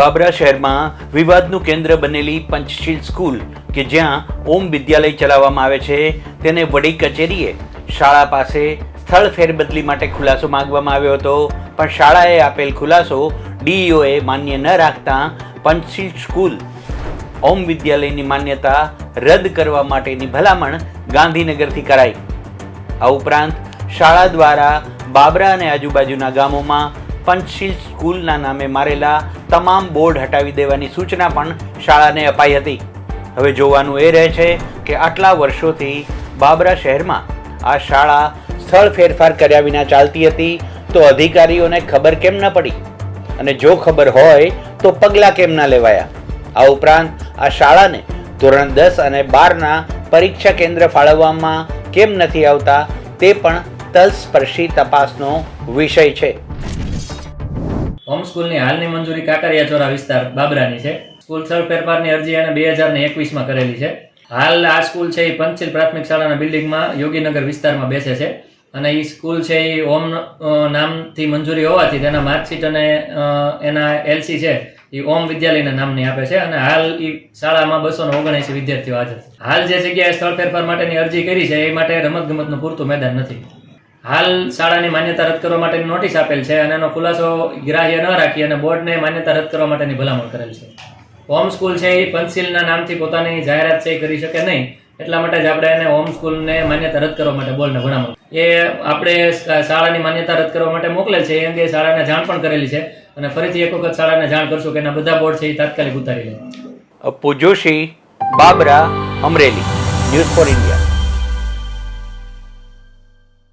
બાબરા શહેરમાં વિવાદનું કેન્દ્ર બનેલી પંચશીલ સ્કૂલ કે જ્યાં ઓમ વિદ્યાલય ચલાવવામાં આવે છે તેને વડી કચેરીએ શાળા પાસે સ્થળ ફેરબદલી માટે ખુલાસો માંગવામાં આવ્યો હતો, પણ શાળાએ આપેલ ખુલાસો ડીઈઓએ માન્ય ન રાખતા પંચશીલ સ્કૂલ ઓમ વિદ્યાલયની માન્યતા રદ કરવા માટેની ભલામણ ગાંધીનગરથી કરાઈ। આ ઉપરાંત શાળા દ્વારા બાબરા અને આજુબાજુના ગામોમાં પંચશીલ સ્કૂલના નામે મારેલા તમામ બોર્ડ હટાવી દેવાની સૂચના પણ શાળાને અપાઈ હતી। હવે જોવાનું એ રહે છે કે આટલા વર્ષોથી બાબરા શહેરમાં આ શાળા સ્થળ ફેરફાર કર્યા વિના ચાલતી હતી તો અધિકારીઓને ખબર કેમ ન પડી, અને જો ખબર હોય તો પગલાં કેમ ના લેવાયા। આ ઉપરાંત આ શાળાને ધોરણ 10 અને 12ના પરીક્ષા કેન્દ્ર ફાળવવામાં કેમ નથી આવતા તે પણ તલસ્પર્શી તપાસનો વિષય છે। હોમ સ્કૂલની હાલની મંજૂરી કાંકરિયાચોરા વિસ્તાર બાબરાની છે। સ્કૂલ સ્થળ ફેરફારની અરજી એને 2021માં કરેલી છે। હાલ આ સ્કૂલ છે એ પંચશીલ પ્રાથમિક શાળાના બિલ્ડિંગમાં યોગીનગર વિસ્તારમાં બેસે છે, અને એ સ્કૂલ છે એ ઓમ નામથી મંજૂરી હોવાથી તેના માર્કશીટ અને એના એલસી છે એ ઓમ વિદ્યાલયના નામની આપે છે, અને હાલ એ શાળામાં 279 વિદ્યાર્થીઓ હાજર છે। હાલ જે જગ્યાએ સ્થળ ફેરફાર માટેની અરજી કરી છે એ માટે રમતગમતનું પૂરતું મેદાન નથી। હાલ શાળાની માન્યતા રદ કરવા માટેની નોટિસ આપેલ છે, અને એનો ખુલાસો ગ્રાહ્ય ન રાખી અને બોર્ડને માન્યતા રદ કરવા માટેની ભલામણ કરેલ છે। હોમ સ્કૂલ છે એ પંચશીલના નામથી પોતાની જાહેરાત છે એ કરી શકે નહીં, એટલા માટે જ આપણે એને હોમ સ્કૂલને માન્યતા રદ કરવા માટે બોર્ડને ભલામણ એ આપણે શાળાની માન્યતા રદ કરવા માટે મોકલેલ છે। એ અંગે શાળાને જાણ પણ કરેલી છે, અને ફરીથી એક વખત શાળાને જાણ કરશું કે એના બધા બોર્ડ છે એ તાત્કાલિક ઉતારી લે। Appu Joshi, Babra, Amreli, news for India.